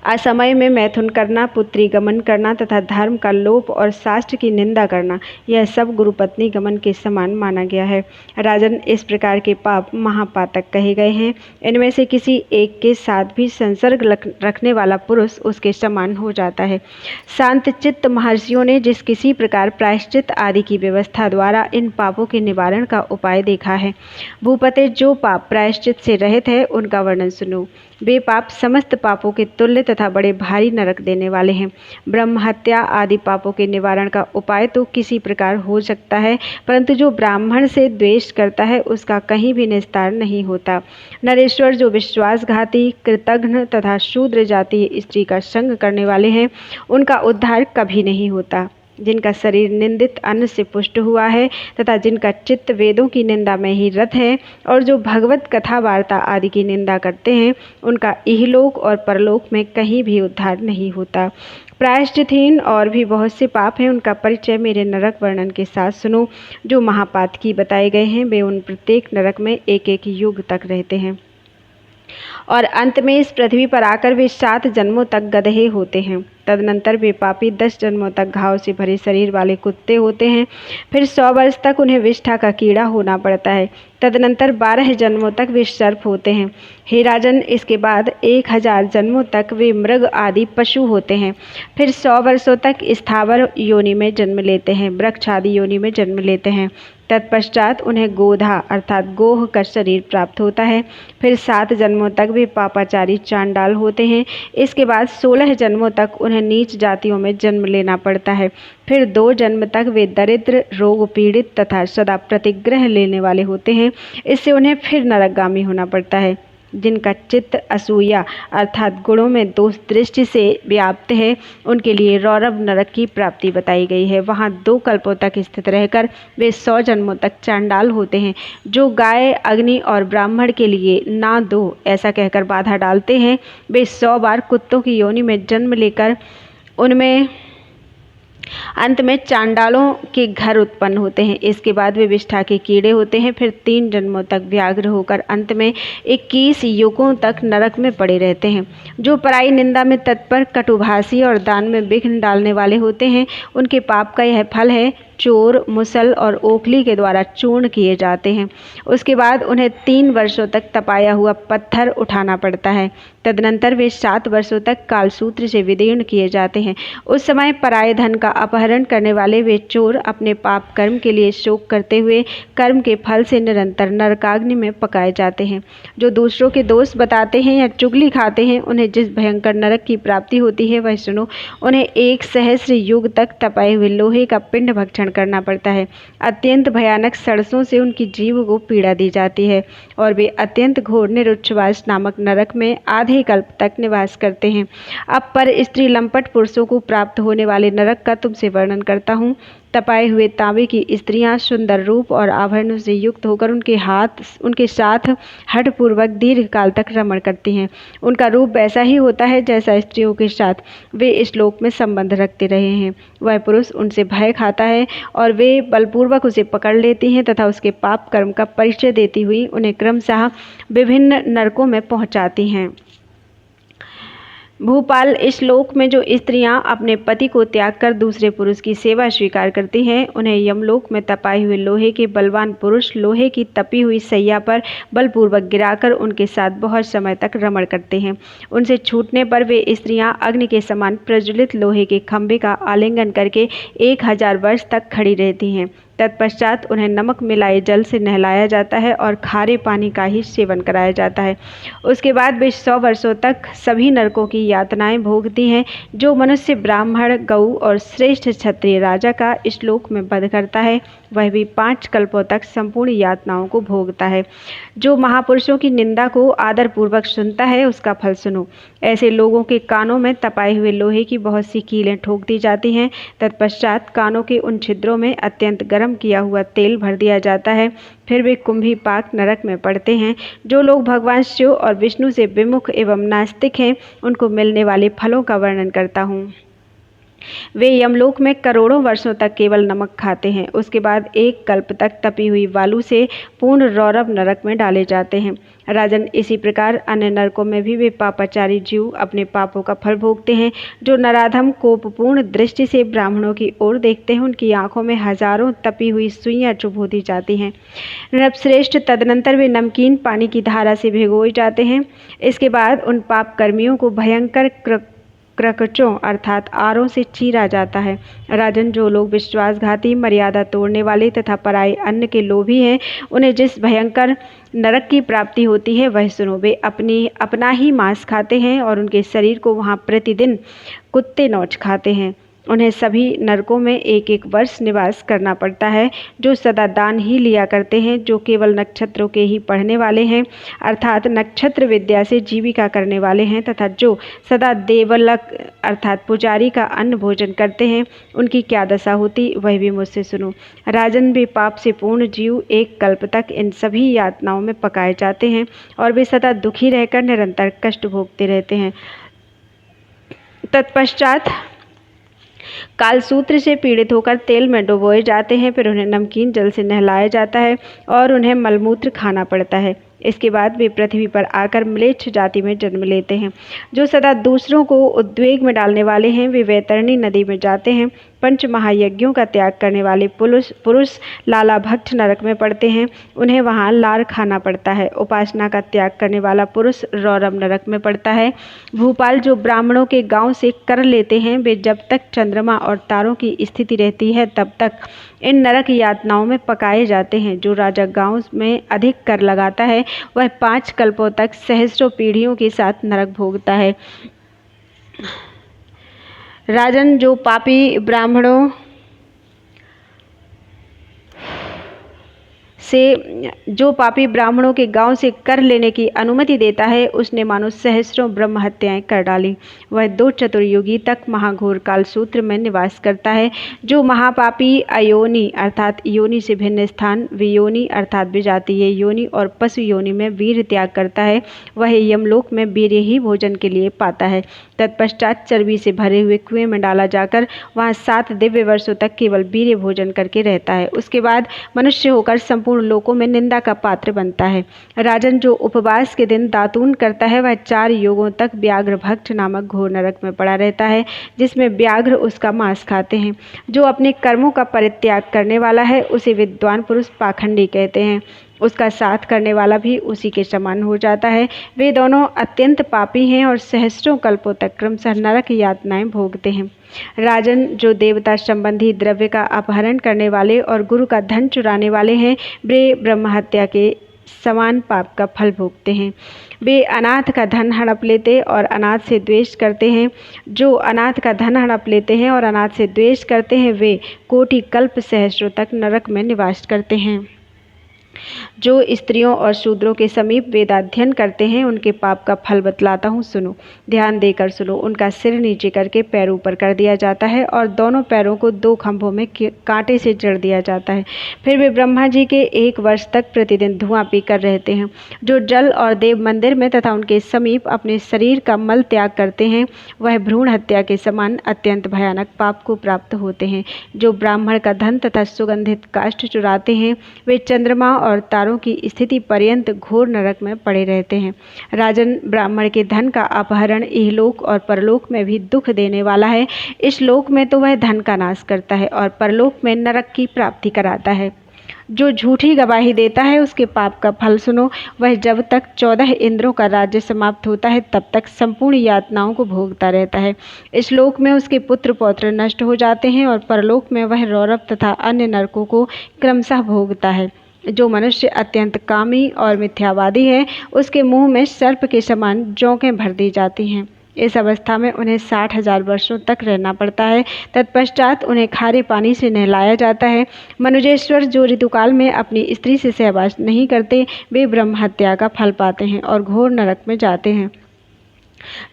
असमय में मैथुन करना, पुत्री गमन करना तथा धर्म का लोप और शास्त्र की निंदा करना, यह सब गुरुपत्नी गमन के समान माना गया है। राजन, इस प्रकार के पाप महापातक कहे गए हैं। इनमें से किसी एक के साथ भी संसर्ग रखने वाला पुरुष उसके समान हो जाता है। शांत चित्त महर्षियों ने जिस किसी प्रकार प्रायश्चित आदि की व्यवस्था द्वारा इन पापों के निवारण का उपाय देखा है। भूपते, जो पाप प्रायश्चित से रहित है उनका वर्णन सुनो। वे पाप समस्त पापों के तुल्य तथा बड़े भारी नरक देने वाले हैं। ब्रह्म हत्या आदि पापों के निवारण का उपाय तो किसी प्रकार हो सकता है, परंतु जो ब्राह्मण से द्वेष करता है उसका कहीं भी निस्तार नहीं होता। नरेश्वर, जो विश्वासघाती, कृतघ्न तथा शूद्र जातीय स्त्री का संग करने वाले हैं, उनका उद्धार कभी नहीं होता। जिनका शरीर निंदित अन्न से पुष्ट हुआ है तथा जिनका चित्त वेदों की निंदा में ही रत है और जो भगवत कथा वार्ता आदि की निंदा करते हैं, उनका इहलोक और परलोक में कहीं भी उद्धार नहीं होता। प्रायश्चितहीन और भी बहुत से पाप हैं, उनका परिचय मेरे नरक वर्णन के साथ सुनो। जो महापातकी बताए गए हैं, वे उन प्रत्येक नरक में एक एक युग तक रहते हैं और अंत में इस पृथ्वी पर आकर वे 7 जन्मों तक गदहे होते हैं। तदनंतर वे पापी 10 जन्मों तक घाव से भरे शरीर वाले कुत्ते होते हैं। फिर 100 वर्ष तक उन्हें विष्ठा का कीड़ा होना पड़ता है। तदनंतर 12 जन्मों तक वे सर्प होते हैं। हे राजन, इसके बाद 1000 जन्मों तक वे मृग आदि पशु होते हैं। फिर 100 वर्षों तक स्थावर योनि में जन्म लेते हैं, वृक्ष आदि योनि में जन्म लेते हैं। तत्पश्चात उन्हें गोधा अर्थात गोह का शरीर प्राप्त होता है। फिर 7 जन्मों तक वे पापाचारी चांडाल होते हैं। इसके बाद 16 जन्मों तक उन्हें नीच जातियों में जन्म लेना पड़ता है। फिर 2 जन्म तक वे दरिद्र, रोग पीड़ित तथा सदा प्रतिग्रह लेने वाले होते हैं। इससे उन्हें फिर नरकगामी होना पड़ता है। जिनका चित्त असूया अर्थात गुणों में दोष दृष्टि से व्याप्त है, उनके लिए रौरव नरक की प्राप्ति बताई गई है। वहाँ 2 कल्पों तक स्थित रहकर वे 100 जन्मों तक चांडाल होते हैं, जो गाय, अग्नि और ब्राह्मण के लिए ना दो ऐसा कहकर बाधा डालते हैं। वे 100 बार कुत्तों की योनि में जन्म लेकर उनमें अंत में चांडालों के घर उत्पन्न होते हैं। इसके बाद वे विष्ठा के कीड़े होते हैं। फिर 3 जन्मों तक व्याघ्र होकर अंत में 21 युगों तक नरक में पड़े रहते हैं। जो पराई निंदा में तत्पर, कटुभाषी और दान में विघ्न डालने वाले होते हैं, उनके पाप का यह फल है। चोर, मुसल और ओखली के द्वारा चूर्ण किए जाते हैं। उसके बाद उन्हें 3 वर्षों तक तपाया हुआ पत्थर उठाना पड़ता है। तदनंतर वे 7 वर्षों तक कालसूत्र से विदीर्ण किए जाते हैं। उस समय पराये धन का अपहरण करने वाले वे चोर अपने पाप कर्म के लिए शोक करते हुए कर्म के फल से निरंतर नरकाग्नि में पकाए जाते हैं। जो दूसरों के दोष बताते हैं या चुगली खाते हैं, उन्हें जिस भयंकर नरक की प्राप्ति होती है वह सुनो। उन्हें 1 सहस्र युग तक तपाए हुए लोहे का पिंड भक्षण करना पड़ता है। अत्यंत भयानक सड़सों से उनकी जीव को पीड़ा दी जाती है और वे अत्यंत घोर निरुच्छ्वास नामक नरक में आधे कल्प तक निवास करते हैं। अब पर स्त्री लंपट पुरुषों को प्राप्त होने वाले नरक का तुमसे वर्णन करता हूँ। तपाए हुए तांबे की स्त्रियां सुंदर रूप और आभरणों से युक्त होकर उनके साथ हठपूर्वक दीर्घ काल तक रमण करती हैं। उनका रूप वैसा ही होता है जैसा स्त्रियों के साथ वे इस लोक में संबंध रखते रहे हैं। वह पुरुष उनसे भय खाता है और वे बलपूर्वक उसे पकड़ लेती हैं तथा उसके पाप कर्म का परिचय देती हुई उन्हें क्रमशः विभिन्न नरकों में पहुंचाती हैं। भूपाल, इस लोक में जो स्त्रियां अपने पति को त्याग कर दूसरे पुरुष की सेवा स्वीकार करती हैं, उन्हें यमलोक में तपाए हुए लोहे के बलवान पुरुष लोहे की तपी हुई सैया पर बलपूर्वक गिराकर उनके साथ बहुत समय तक रमण करते हैं। उनसे छूटने पर वे स्त्रियां अग्नि के समान प्रज्वलित लोहे के खंभे का आलिंगन करके 1000 वर्ष तक खड़ी रहती हैं। तत्पश्चात उन्हें नमक मिलाए जल से नहलाया जाता है और खारे पानी का ही सेवन कराया जाता है। उसके बाद वे 100 वर्षों तक सभी नरकों की यातनाएं भोगती हैं। जो मनुष्य ब्राह्मण, गऊ और श्रेष्ठ क्षत्रिय राजा का इस लोक में वध करता है, वह भी 5 कल्पों तक संपूर्ण यातनाओं को भोगता है। जो महापुरुषों की निंदा को आदरपूर्वक सुनता है, उसका फल सुनो। ऐसे लोगों के कानों में तपाए हुए लोहे की बहुत सी कीलें ठोक दी जाती हैं। तत्पश्चात कानों के उन छिद्रों में अत्यंत गर्म किया हुआ तेल भर दिया जाता है। फिर वे कुंभीपाक नरक में पड़ते हैं। जो लोग भगवान शिव और विष्णु से विमुख एवं नास्तिक हैं, उनको मिलने वाले फलों का वर्णन करता हूँ। वे यमलोक में करोड़ों वर्षों तक केवल नमक खाते हैं। उसके बाद 1 कल्प तक तपी हुई बालू से पूर्ण रौरव नरक में डाले जाते हैं। राजन, इसी प्रकार अन्य नरकों में भी वे पापाचारी जीव अपने पापों का फल भोगते हैं। जो नराधम कोपपूर्ण दृष्टि से ब्राह्मणों की ओर देखते हैं, उनकी आंखों में हजारों तपी हुई सुइयां चुभ दी जाती हैं। नृपश्रेष्ठ, तदनंतर वे नमकीन पानी की धारा से भिगोए जाते हैं। इसके बाद उन पाप कर्मियों को भयंकर क्रकचों अर्थात आरों से चीरा जाता है। राजन, जो लोग विश्वासघाती, मर्यादा तोड़ने वाले तथा पराये अन्न के लोभी हैं, उन्हें जिस भयंकर नरक की प्राप्ति होती है वह सुनो। वे अपना ही मांस खाते हैं और उनके शरीर को वहाँ प्रतिदिन कुत्ते नोच खाते हैं। उन्हें सभी नरकों में 1-1 वर्ष निवास करना पड़ता है। जो सदा दान ही लिया करते हैं, जो केवल नक्षत्रों के ही पढ़ने वाले हैं अर्थात नक्षत्र विद्या से जीविका करने वाले हैं, तथा जो सदा देवलक अर्थात पुजारी का अन्न भोजन करते हैं, उनकी क्या दशा होती वह भी मुझसे सुनो। राजन, वे पाप से पूर्ण जीव 1 कल्प तक इन सभी यातनाओं में पकाए जाते हैं और वे सदा दुखी रहकर निरंतर कष्ट भोगते रहते हैं। तत्पश्चात कालसूत्र से पीड़ित होकर तेल में डुबोए जाते हैं। फिर उन्हें नमकीन जल से नहलाया जाता है और उन्हें मलमूत्र खाना पड़ता है। इसके बाद वे पृथ्वी पर आकर म्लेच्छ जाति में जन्म लेते हैं। जो सदा दूसरों को उद्वेग में डालने वाले हैं वे वैतरणी नदी में जाते हैं। पंच महायज्ञों का त्याग करने वाले पुरुष लाला भक्त नरक में पड़ते हैं, उन्हें वहाँ लार खाना पड़ता है। उपासना का त्याग करने वाला पुरुष रौरव नरक में पड़ता है। भूपाल जो ब्राह्मणों के गांव से कर लेते हैं वे जब तक चंद्रमा और तारों की स्थिति रहती है तब तक इन नरक यातनाओं में पकाए जाते हैं। जो राजा गांव में अधिक कर लगाता है वह 5 कल्पों तक सहस्रों पीढ़ियों के साथ नरक भोगता है। राजन, जो पापी ब्राह्मणों के गांव से कर लेने की अनुमति देता है उसने मानो सहस्रों ब्रह्म हत्याएं कर डाली। वह 2 चतुर्युगी तक महाघोर कालसूत्र में निवास करता है। जो महापापी अयोनि अर्थात योनि से भिन्न स्थान, वियोनि अर्थात विजातीय योनि और पशु योनि में वीर त्याग करता है वह यमलोक में वीर्य ही भोजन के लिए पाता है। तत्पश्चात चर्बी से भरे हुए कुएं में डाला जाकर वहाँ 7 दिव्य वर्षों तक केवल वीर्य भोजन करके रहता है। उसके बाद मनुष्य होकर संपूर्ण लोकों में निंदा का पात्र बनता है। राजन, जो उपवास के दिन दातून करता है वह 4 युगों तक व्याघ्र भक्त नामक घोर नरक में पड़ा रहता है जिसमें व्याघ्र उसका मांस खाते हैं। जो अपने कर्मों का परित्याग करने वाला है उसे विद्वान पुरुष पाखंडी कहते हैं। उसका साथ करने वाला भी उसी के समान हो जाता है। वे दोनों अत्यंत पापी हैं और सहस्रों कल्पों तक क्रमशः नरक यातनाएं भोगते हैं। राजन, जो देवता संबंधी द्रव्य का अपहरण करने वाले और गुरु का धन चुराने वाले हैं वे ब्रह्म हत्या के समान पाप का फल भोगते हैं। वे अनाथ का धन हड़प लेते और अनाथ से द्वेष करते हैं। जो अनाथ का धन हड़प लेते हैं और अनाथ से द्वेष करते हैं वे कोटि कल्प सहस्रों तक नरक में निवास करते हैं। जो स्त्रियों और शूद्रों के समीप वेदाध्ययन करते हैं उनके पाप का फल बतलाता हूँ, सुनो, ध्यान देकर सुनो। उनका सिर नीचे करके पैर ऊपर कर दिया जाता है और दोनों पैरों को 2 खंभों में कांटे से जड़ दिया जाता है। फिर वे ब्रह्मा जी के 1 वर्ष तक प्रतिदिन धुआं पीकर रहते हैं। जो जल और देव मंदिर में तथा उनके समीप अपने शरीर का मल त्याग करते हैं वह भ्रूण हत्या के समान अत्यंत भयानक पाप को प्राप्त होते हैं। जो ब्राह्मण का धन तथा सुगंधित काष्ठ चुराते हैं वे चंद्रमा और तारों की स्थिति पर्यंत घोर नरक में पड़े रहते हैं। राजन, ब्राह्मण के धन का अपहरण इहलोक और परलोक में भी दुख देने वाला है। इस लोक में तो वह धन का नाश करता है और परलोक में नरक की प्राप्ति कराता है। जो झूठी गवाही देता है उसके पाप का फल सुनो। वह जब तक 14 इंद्रों का राज्य समाप्त होता है तब तक संपूर्ण यातनाओं को भोगता रहता है। इस लोक में उसके पुत्र पौत्र नष्ट हो जाते हैं और परलोक में वह रौरव तथा अन्य नरकों को क्रमशः भोगता है। जो मनुष्य अत्यंत कामी और मिथ्यावादी है उसके मुंह में सर्प के समान जोंकें भर दी जाती हैं। इस अवस्था में उन्हें 60,000 वर्षों तक रहना पड़ता है। तत्पश्चात उन्हें खारे पानी से नहलाया जाता है। मनुजेश्वर, जो ऋतुकाल में अपनी स्त्री से सहवास नहीं करते वे ब्रह्म हत्या का फल पाते हैं और घोर नरक में जाते हैं।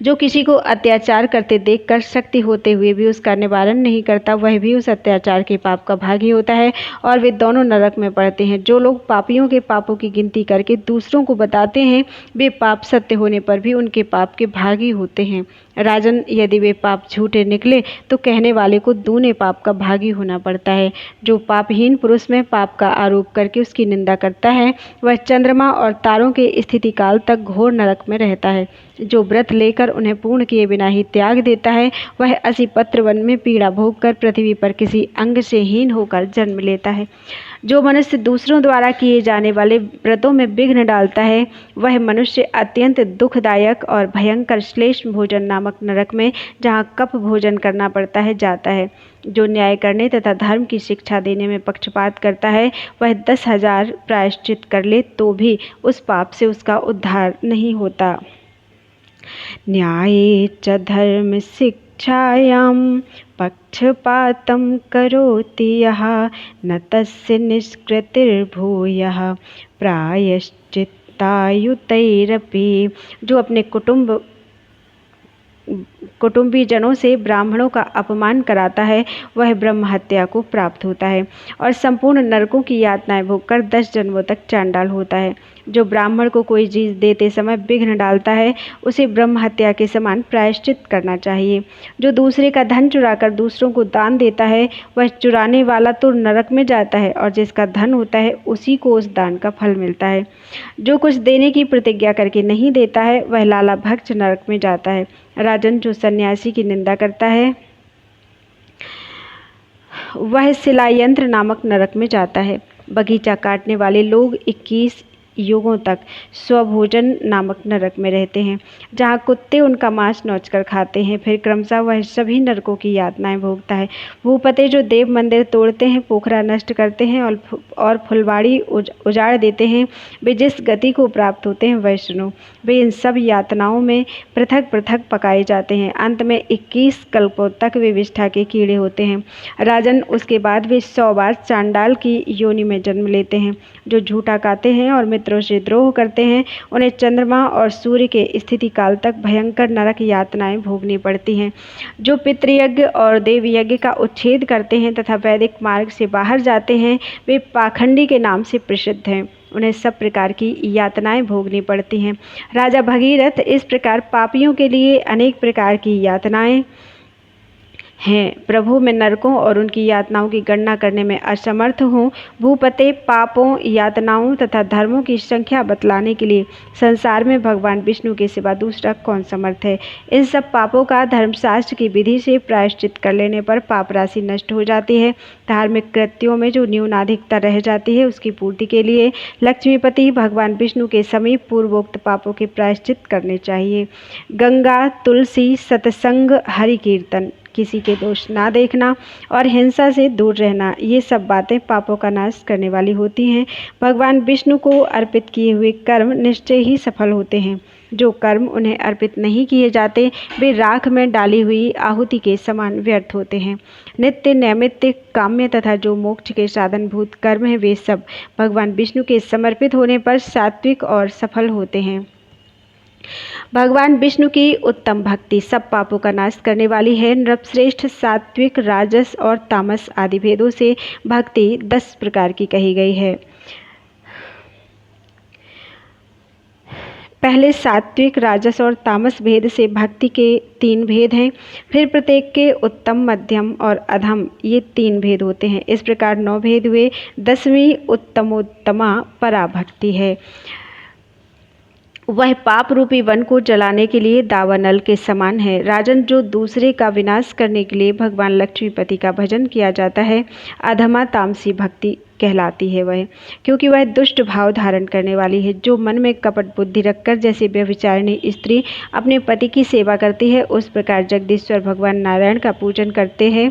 जो किसी को अत्याचार करते देखकर शक्ति होते हुए भी उसका निवारण नहीं करता वह भी उस अत्याचार के पाप का भागी होता है और वे दोनों नरक में पड़ते हैं। जो लोग पापियों के पापों की गिनती करके दूसरों को बताते हैं वे पाप सत्य होने पर भी उनके पाप के भागी होते हैं। राजन, यदि वे पाप झूठे निकले तो कहने वाले को दूने पाप का भागी होना पड़ता है। जो पापहीन पुरुष में पाप का आरोप करके उसकी निंदा करता है वह चंद्रमा और तारों के स्थिति काल तक घोर नरक में रहता है। जो व्रत लेकर उन्हें पूर्ण किए बिना ही त्याग देता है वह 80 पत्र वन में पीड़ा भोग कर पृथ्वी पर किसी अंग से हीन होकर जन्म लेता है। जो मनुष्य दूसरों द्वारा किए जाने वाले व्रतों में विघ्न डालता है वह मनुष्य अत्यंत दुखदायक और भयंकर श्लेष्म भोजन नामक नरक में, जहाँ कप भोजन करना पड़ता है, जाता है। जो न्याय करने तथा धर्म की शिक्षा देने में पक्षपात करता है वह 10,000 प्रायश्चित कर ले तो भी उस पाप से उसका उद्धार नहीं होता। न्याये च धर्म शिक्षायां पक्षपातं करोति यः न तस्य निष्कृतिर्भूयः प्रायश्चित्तायुतैरपि। जो अपने कुटुंबी जनों से ब्राह्मणों का अपमान कराता है वह ब्रह्म हत्या को प्राप्त होता है और संपूर्ण नरकों की यातनाएं भोगकर 10 जन्मों तक चांडाल होता है। जो ब्राह्मण को कोई चीज़ देते समय विघ्न डालता है उसे ब्रह्म हत्या के समान प्रायश्चित करना चाहिए। जो दूसरे का धन चुराकर दूसरों को दान देता है वह चुराने वाला तो नरक में जाता है और जिसका धन होता है उसी को उस दान का फल मिलता है। जो कुछ देने की प्रतिज्ञा करके नहीं देता है वह लाला भक्त नरक में जाता है। राजन, जो सन्यासी की निंदा करता है वह शिलायंत्र नामक नरक में जाता है। बगीचा काटने वाले लोग 21 युगों तक स्वभोजन नामक नरक में रहते हैं, जहाँ कुत्ते उनका मांस नोचकर खाते हैं। फिर क्रमशः वह सभी नरकों की यातनाएं भोगता है। भूपते जो देव मंदिर तोड़ते हैं, पोखरा नष्ट करते हैं और फुलवाड़ी उजाड़ देते हैं, वे जिस गति को प्राप्त होते हैं वह सुनो। वे इन सब यातनाओं में पृथक पृथक पकाए जाते हैं। अंत में 21 कल्पों तक वे विष्ठा के कीड़े होते हैं। राजन, उसके बाद वे 100 बार चांडाल की योनि में जन्म लेते हैं। जो झूठा खाते हैं और मित्रों से द्रोह करते हैं उन्हें चंद्रमा और सूर्य के स्थिति काल तक भयंकर नरक यातनाएं भोगनी पड़ती हैं। जो पितृयज्ञ और देव यज्ञ का उच्छेद करते हैं तथा वैदिक मार्ग से बाहर जाते हैं वे पाखंडी के नाम से प्रसिद्ध हैं। उन्हें सब प्रकार की यातनाएं भोगनी पड़ती हैं। राजा भगीरथ, इस प्रकार पापियों के लिए अनेक प्रकार की यातनाएं हैं। प्रभु, मैं नरकों और उनकी यातनाओं की गणना करने में असमर्थ हूँ। भूपते, पापों, यातनाओं तथा धर्मों की संख्या बतलाने के लिए संसार में भगवान विष्णु के सिवा दूसरा कौन समर्थ है। इन सब पापों का धर्मशास्त्र की विधि से प्रायश्चित कर लेने पर पाप राशि नष्ट हो जाती है। धार्मिक कृत्यों में जो न्यूनाधिकता रह जाती है उसकी पूर्ति के लिए लक्ष्मीपति भगवान विष्णु के समीप पूर्वोक्त पापों के प्रायश्चित करने चाहिए। गंगा, तुलसी, सत्संग, हरि कीर्तन, किसी के दोष ना देखना और हिंसा से दूर रहना, ये सब बातें पापों का नाश करने वाली होती हैं। भगवान विष्णु को अर्पित किए हुए कर्म निश्चय ही सफल होते हैं। जो कर्म उन्हें अर्पित नहीं किए जाते वे राख में डाली हुई आहुति के समान व्यर्थ होते हैं। नित्य, नैमित्तिक, काम्य तथा जो मोक्ष के साधनभूत कर्म हैं वे सब भगवान विष्णु के समर्पित होने पर सात्विक और सफल होते हैं। भगवान विष्णु की उत्तम भक्ति सब पापों का नाश करने वाली है। नृपश्रेष्ठ, सात्विक, राजस और तामस आदि भेदों से भक्ति 10 प्रकार की कही गई है। पहले सात्विक, राजस और तामस भेद से भक्ति के 3 भेद हैं। फिर प्रत्येक के उत्तम, मध्यम और अधम, ये 3 भेद होते हैं। इस प्रकार 9 भेद हुए। 10वीं उत्तमोत्तमा पराभक्ति है। वह पाप रूपी वन को जलाने के लिए दावानल के समान है। राजन, जो दूसरे का विनाश करने के लिए भगवान लक्ष्मीपति का भजन किया जाता है अधमा तामसी भक्ति कहलाती है वह, क्योंकि वह दुष्ट भाव धारण करने वाली है। जो मन में कपट बुद्धि रखकर जैसे व्यभिचारिणी स्त्री अपने पति की सेवा करती है उस प्रकार जगदीश्वर भगवान नारायण का पूजन करते हैं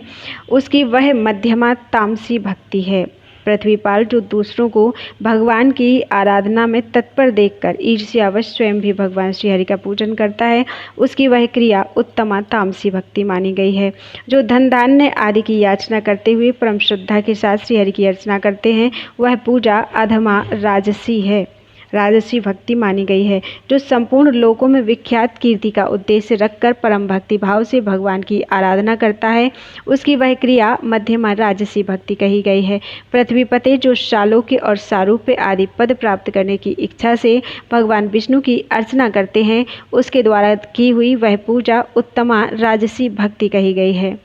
उसकी वह मध्यमा तामसी भक्ति है। पृथ्वीपाल, जो दूसरों को भगवान की आराधना में तत्पर देखकर ईर्ष्यावश स्वयं भी भगवान श्रीहरि का पूजन करता है उसकी वह क्रिया उत्तमा तामसी भक्ति मानी गई है। जो धन धान्य आदि की याचना करते हुए परम श्रद्धा के साथ श्रीहरि की अर्चना करते हैं वह पूजा अधमा राजसी है, राजसी भक्ति मानी गई है। जो संपूर्ण लोकों में विख्यात कीर्ति का उद्देश्य रखकर परम भक्ति भाव से भगवान की आराधना करता है उसकी वह क्रिया मध्यमा राजसी भक्ति कही गई है। पृथ्वीपते, जो शालोक्य और सारूप्य आदि पद प्राप्त करने की इच्छा से भगवान विष्णु की अर्चना करते हैं उसके द्वारा की हुई वह पूजा उत्तमा राजसी भक्ति कही गई है।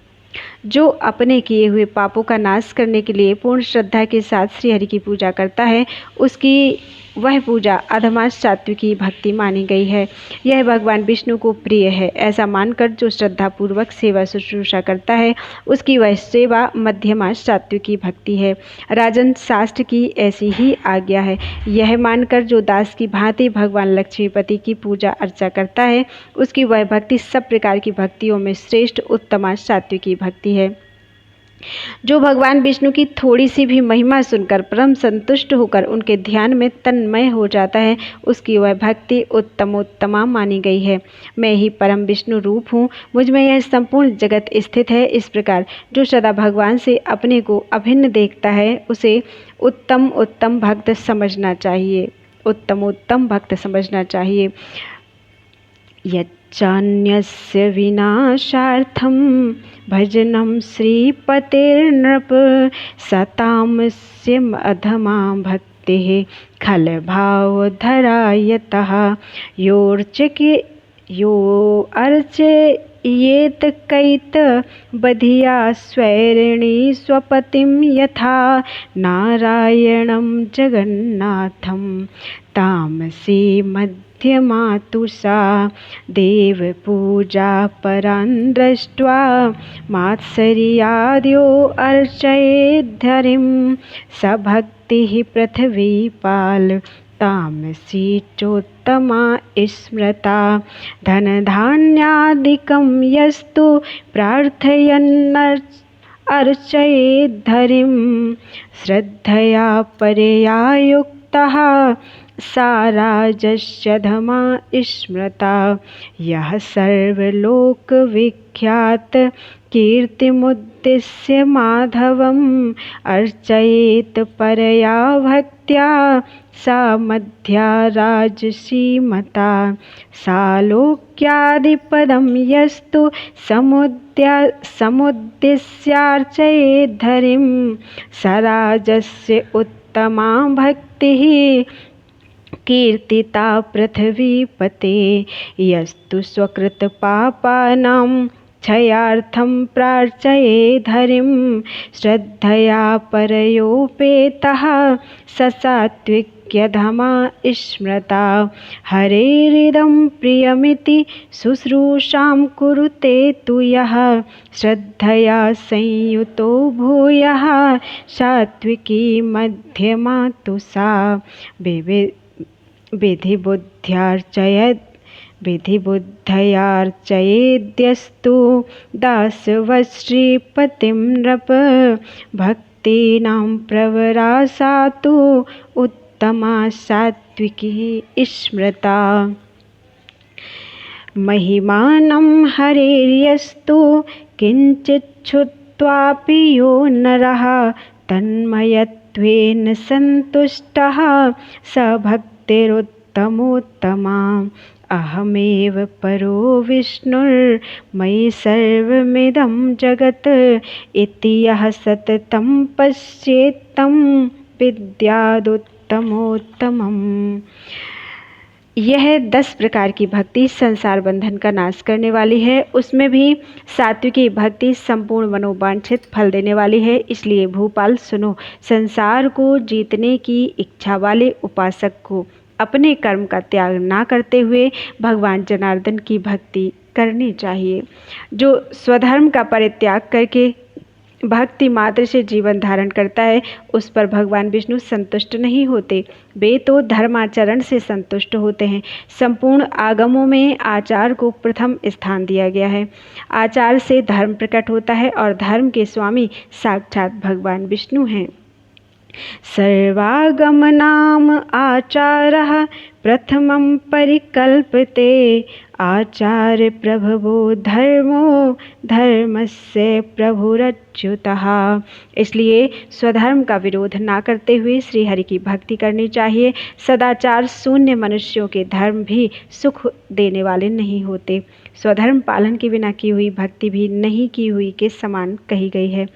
जो अपने किए हुए पापों का नाश करने के लिए पूर्ण श्रद्धा के साथ श्रीहरि की पूजा करता है उसकी वह पूजा अधमा सात्विकी भक्ति मानी गई है। यह भगवान विष्णु को प्रिय है। ऐसा मानकर जो श्रद्धापूर्वक सेवा शुश्रूषा करता है उसकी वह सेवा मध्यमा सात्विकी भक्ति है। राजन, शास्त्र की ऐसी ही आज्ञा है। यह मानकर जो दास की भांति भगवान लक्ष्मीपति की पूजा अर्चा करता है उसकी वह भक्ति सब प्रकार की भक्तियों में श्रेष्ठ उत्तमा सात्विकी भक्ति है। जो भगवान विष्णु की थोड़ी सी भी महिमा सुनकर परम संतुष्ट होकर उनके ध्यान में तन्मय हो जाता है उसकी वह भक्ति उत्तमोत्तमा मानी गई है। मैं ही परम विष्णु रूप हूँ, मुझ में यह संपूर्ण जगत स्थित है। इस प्रकार जो सदा भगवान से अपने को अभिन्न देखता है उसे उत्तम उत्तम भक्त समझना चाहिए, उत्तमोत्तम भक्त समझना चाहिए। यच्चान्यस्य विनाशार्थं भजनं श्रीपतेर्नृप स तामस्य अधमा भक्ति भक्तिः खलभावधरायतः यो अर्चयेत कैत बधिया स्वैरिणी स्वपतिं यथा नारायणं जगन्नाथं तामसी मध्यमातु सा देवपूजा परान् दृष्ट्वा मात्सर्याद्यो अर्चयेद्धरिं स भक्तिः पृथ्वीपाल तामसी चोत्तमा स्मृता धनधान्यादिकं यस्तु प्रार्थयन्नर्चयेद्धरिं श्रद्धया परया युक्तः सा राजस्यधमा स्मृता यः सर्वलोकविख्यात कीर्तिमुद्दिश्य माधवम् अर्चयेत परया भक्त्या सा मध्या राजसीमता सालोक्यादिपदं यस्तु समुद्दिश्यार्चयेद्धरिं स राजस्य उत्तमा भक्तिः कीर्तिता पृथ्वीपते यस्तु स्वकृतपापानां क्षयार्थं प्रार्थयेद्धरिं श्रद्धया परयोपेतः स सात्विक्यधमा स्मृता हरेरिदं प्रियमिति शुश्रूषां कुरुते तु यः श्रद्धया संयुतो भूयः सात्विकी मध्यमा तु सा विधिबुद्धयार्चयेद्यस्तु दासवश्रीपतिं नृप भक्तीनां प्रवरा सा तु उत्तमा सात्विकी स्मृता महिमानं हरेर्यस्तु किञ्चिच्छ्रुत्वापि यो नरः तन्मयत्वेन सन्तुष्टः स भक्तिरुत्तमोत्तमा अहमेव परो विष्णुर्मयि सर्वमिदं जगत् इति यः सततं पश्येत् तं विद्यादुत्तमोत्तमम्। यह 10 प्रकार की भक्ति संसार बंधन का नाश करने वाली है। उसमें भी सात्विकी भक्ति संपूर्ण मनोवांछित फल देने वाली है। इसलिए भूपाल सुनो, संसार को जीतने की इच्छा वाले उपासक को अपने कर्म का त्याग ना करते हुए भगवान जनार्दन की भक्ति करनी चाहिए। जो स्वधर्म का परित्याग करके भक्ति मात्र से जीवन धारण करता है, उस पर भगवान विष्णु संतुष्ट नहीं होते। वे तो धर्माचरण से संतुष्ट होते हैं। संपूर्ण आगमों में आचार को प्रथम स्थान दिया गया है। आचार से धर्म प्रकट होता है और धर्म के स्वामी साक्षात भगवान विष्णु हैं। सर्वागमनाम आचारः प्रथमं परिकल्पते आचार्य प्रभवो धर्मो धर्मस्य प्रभुरच्युतः। इसलिए स्वधर्म का विरोध ना करते हुए श्री हरि की भक्ति करनी चाहिए। सदाचार शून्य मनुष्यों के धर्म भी सुख देने वाले नहीं होते। स्वधर्म पालन के बिना की हुई भक्ति भी नहीं की हुई के समान कही गई है।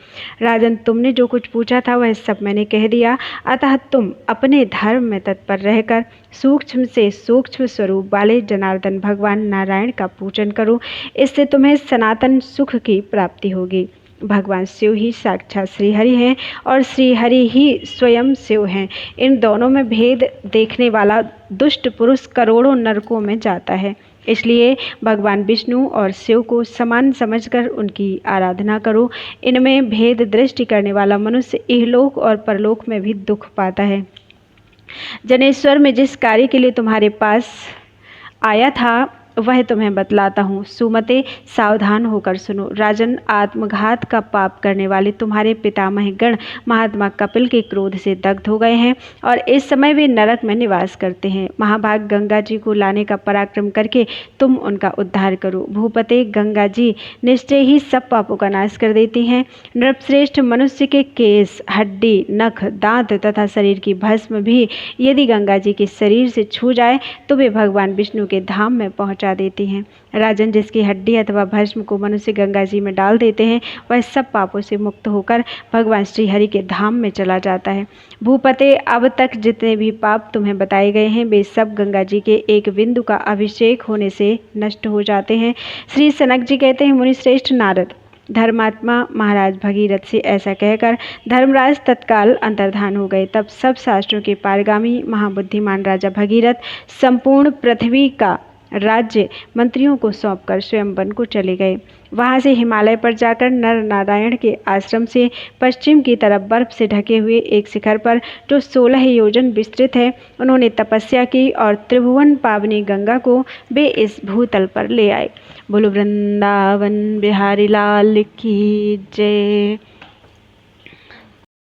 राजन, तुमने जो कुछ पूछा था वह सब मैंने कह दिया। अतः तुम अपने धर्म में तत्पर रहकर सूक्ष्म से सूक्ष्म स्वरूप वाले जनार्दन भगवान नारायण का पूजन करो। इससे तुम्हें सनातन सुख की प्राप्ति होगी। भगवान शिव ही साक्षात श्रीहरि हैं और श्रीहरि ही स्वयं शिव हैं। इन दोनों में भेद देखने वाला दुष्ट पुरुष करोड़ों नरकों में जाता है। इसलिए भगवान विष्णु और शिव को समान समझकर उनकी आराधना करो। इनमें भेद दृष्टि करने वाला मनुष्य इहलोक और परलोक में भी दुख पाता है। जनेश्वर में जिस कार्य के लिए तुम्हारे पास आया था वह तुम्हें बतलाता हूँ। सुमते, सावधान होकर सुनो। राजन, आत्मघात का पाप करने वाले तुम्हारे पितामह गण महात्मा कपिल के क्रोध से दग्ध हो गए हैं और इस समय वे नरक में निवास करते हैं। महाभाग गंगा जी को लाने का पराक्रम करके तुम उनका उद्धार करो। भूपते, गंगा जी निश्चय ही सब पापों का नाश कर देती हैं। नृपश्रेष्ठ, मनुष्य के केस, हड्डी, नख, दांत तथा शरीर की भस्म भी यदि गंगा जी के शरीर से छू जाए तो वे भगवान विष्णु के धाम में पहुँचा पहुंचा देती हैं। राजन, जिसकी हड्डी अथवा भस्म को मनुष्य गंगा जी में डाल देते हैं, वह सब पापों से मुक्त होकर भगवान श्री हरि के धाम में चला जाता है। भूपते, अब तक जितने भी पाप तुम्हें बताए गए हैं, वे सब गंगा जी के एक बिंदु का अभिषेक होने से नष्ट हो जाते हैं। श्री सनक जी कहते हैं, मुनि श्रेष्ठ नारद, धर्मात्मा महाराज भगीरथ से ऐसा कहकर धर्मराज तत्काल अंतर्धान हो गए। तब सब शास्त्रों के पारगामी महाबुद्धिमान राजा भगीरथ संपूर्ण पृथ्वी का राज्य मंत्रियों को सौंपकर स्वयं वन को चले गए। वहां से हिमालय पर जाकर नर नारायण के आश्रम से पश्चिम की तरफ बर्फ से ढके हुए एक शिखर पर, जो 16 योजन विस्तृत है, उन्होंने तपस्या की और त्रिभुवन पावनी गंगा को वे इस भूतल पर ले आए। बोलो वृंदावन बिहारी लाल की जय।